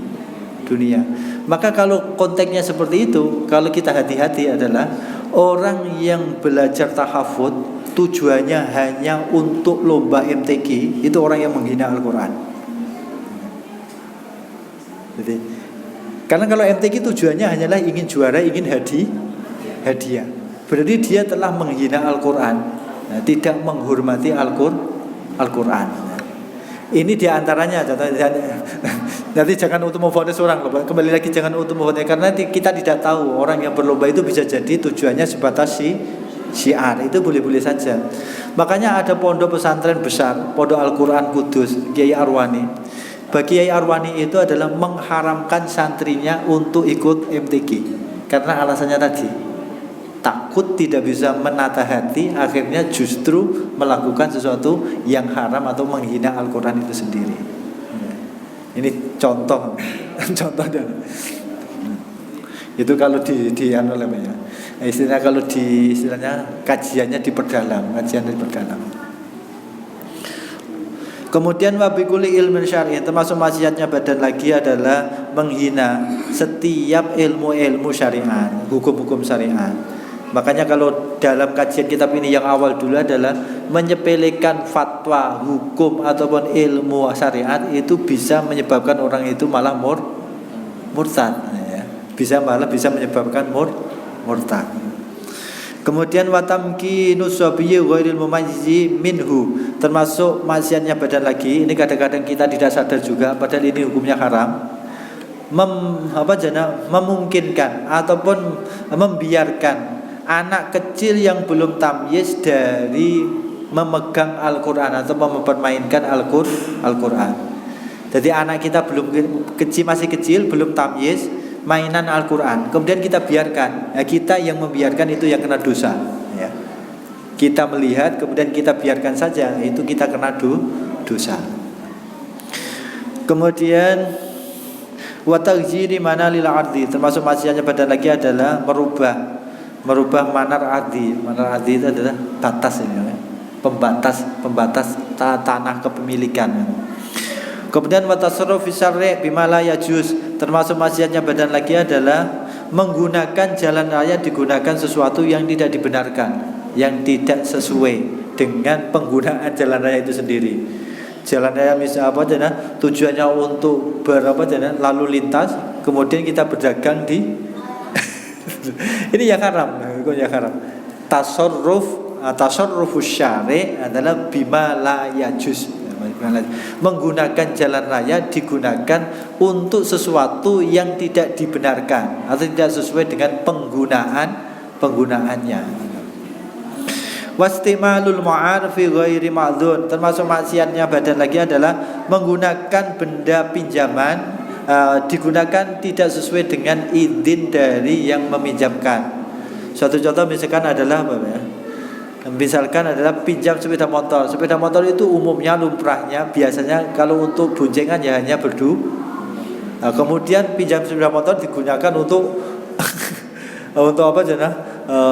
A: Maka kalau konteksnya seperti itu, kalau kita hati-hati adalah orang yang belajar tahafudz tujuannya hanya untuk lomba MTQ, itu orang yang menghina Al-Quran. Jadi, karena kalau MTQ tujuannya hanyalah ingin juara, ingin hadiah, berarti dia telah menghina Al-Quran, tidak menghormati Al-Quran. Ini diantaranya. Nanti jangan untuk memvonis orang, kembali lagi jangan untuk memvonis, karena kita tidak tahu orang yang berlomba itu bisa jadi tujuannya sebatas syiar, itu boleh-boleh saja. Makanya ada pondok pesantren besar, Pondok Al-Quran Kudus Kiai Arwani. Bagi Kiai Arwani itu adalah mengharamkan santrinya untuk ikut MTQ, karena alasannya tadi, takut tidak bisa menata hati, akhirnya justru melakukan sesuatu yang haram atau menghina Al-Quran itu sendiri. Ini contoh dan itu kalau istilahnya kajiannya diperdalam. Kemudian wabikuli ilmu syar'i, termasuk maksiatnya badan lagi adalah menghina setiap ilmu syariat, hukum-hukum syariat. Makanya kalau dalam kajian kitab ini yang awal dulu adalah menyepelekan fatwa, hukum ataupun ilmu syariat itu bisa menyebabkan orang itu malah murtad, ya. Bisa menyebabkan murtad. Kemudian watamkinu sabiyyi ghairil mumayyizi minhu, termasuk maksiatnya badan lagi. Ini kadang-kadang kita tidak sadar juga, padahal ini hukumnya haram. Memungkinkan ataupun membiarkan anak kecil yang belum tamyiz dari memegang Al-Quran atau mempermainkan Al-Quran. Jadi anak kita masih kecil, belum tamyiz, mainan Al-Quran, kemudian kita biarkan. Kita yang membiarkan itu yang kena dosa, ya. Kita melihat kemudian kita biarkan saja, itu kita kena dosa. Kemudian wa taghjiri manalil ardi, termasuk maksiatnya badan lagi adalah merubah manar ardi. Manar ardi itu adalah batas ini, ya. Pembatas tanah kepemilikan. Kemudian watasarruf fi syarri bima la yajuz, termasuk maksiatnya badan lagi adalah menggunakan jalan raya digunakan sesuatu yang tidak dibenarkan, yang tidak sesuai dengan penggunaan jalan raya itu sendiri. Jalan raya misalnya tujuannya untuk lalu lintas, kemudian kita berdagang di ini yang haram, hukumnya haram. Tasarrufus syari' adalah bima la yajuz. Menggunakan jalan raya digunakan untuk sesuatu yang tidak dibenarkan atau tidak sesuai dengan penggunaannya. Wastimalul mu'ar fi ghairi ma'dzun, termasuk maksiatnya badan lagi adalah menggunakan benda pinjaman digunakan tidak sesuai dengan izin dari yang meminjamkan. Suatu contoh misalkan adalah pinjam sepeda motor. Sepeda motor itu umumnya lumrahnya biasanya kalau untuk boncengan ya hanya berdua. Kemudian pinjam sepeda motor digunakan untuk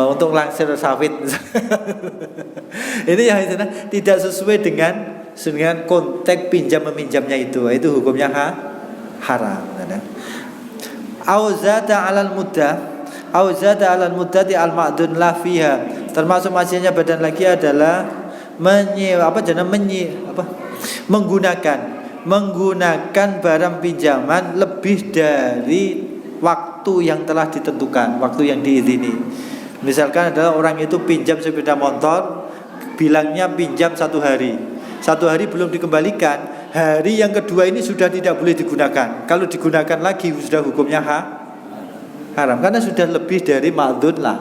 A: untuk langsir sawit. Ini yang tidak sesuai dengan konteks pinjam meminjamnya itu hukumnya haram. Auzada alal muddati al-ma'dun la fiha, termasuk maksiatnya badan lagi adalah menggunakan barang pinjaman lebih dari waktu yang telah ditentukan, waktu yang diizini. Misalkan adalah orang itu pinjam sepeda motor, bilangnya pinjam 1 hari. 1 hari belum dikembalikan, hari yang kedua ini sudah tidak boleh digunakan. Kalau digunakan lagi sudah hukumnya haram, karena sudah lebih dari ma'dzun lah.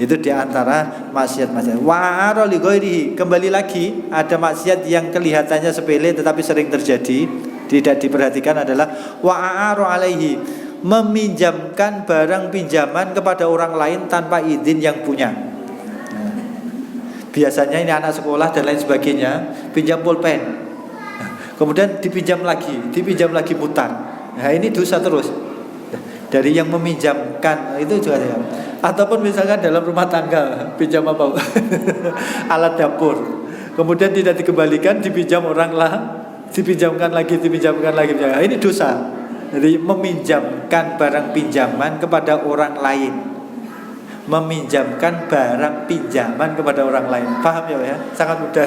A: Itu diantara maksiat-maksiat. Wa'ara li ghairihi, kembali lagi ada maksiat yang kelihatannya sepele tetapi sering terjadi, tidak diperhatikan adalah wa'ara alaihi, meminjamkan barang pinjaman kepada orang lain tanpa izin yang punya. Biasanya ini anak sekolah dan lain sebagainya, pinjam pulpen, kemudian dipinjam lagi mutar. Nah ini dosa terus dari yang meminjamkan itu juga ya. Ataupun misalkan dalam rumah tangga pinjam apa alat dapur, kemudian tidak dikembalikan, dipinjam orang lah, dipinjamkan lagi. Nah, ini dosa. Jadi meminjamkan barang pinjaman kepada orang lain. Meminjamkan barang pinjaman kepada orang lain. Paham ya? Sangat mudah.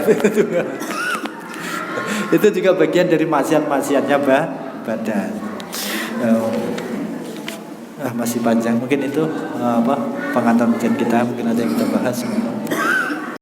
A: Itu juga bagian dari maksiat-maksiatnya badan. Masih panjang mungkin itu pengantar kita, mungkin ada yang kita bahas.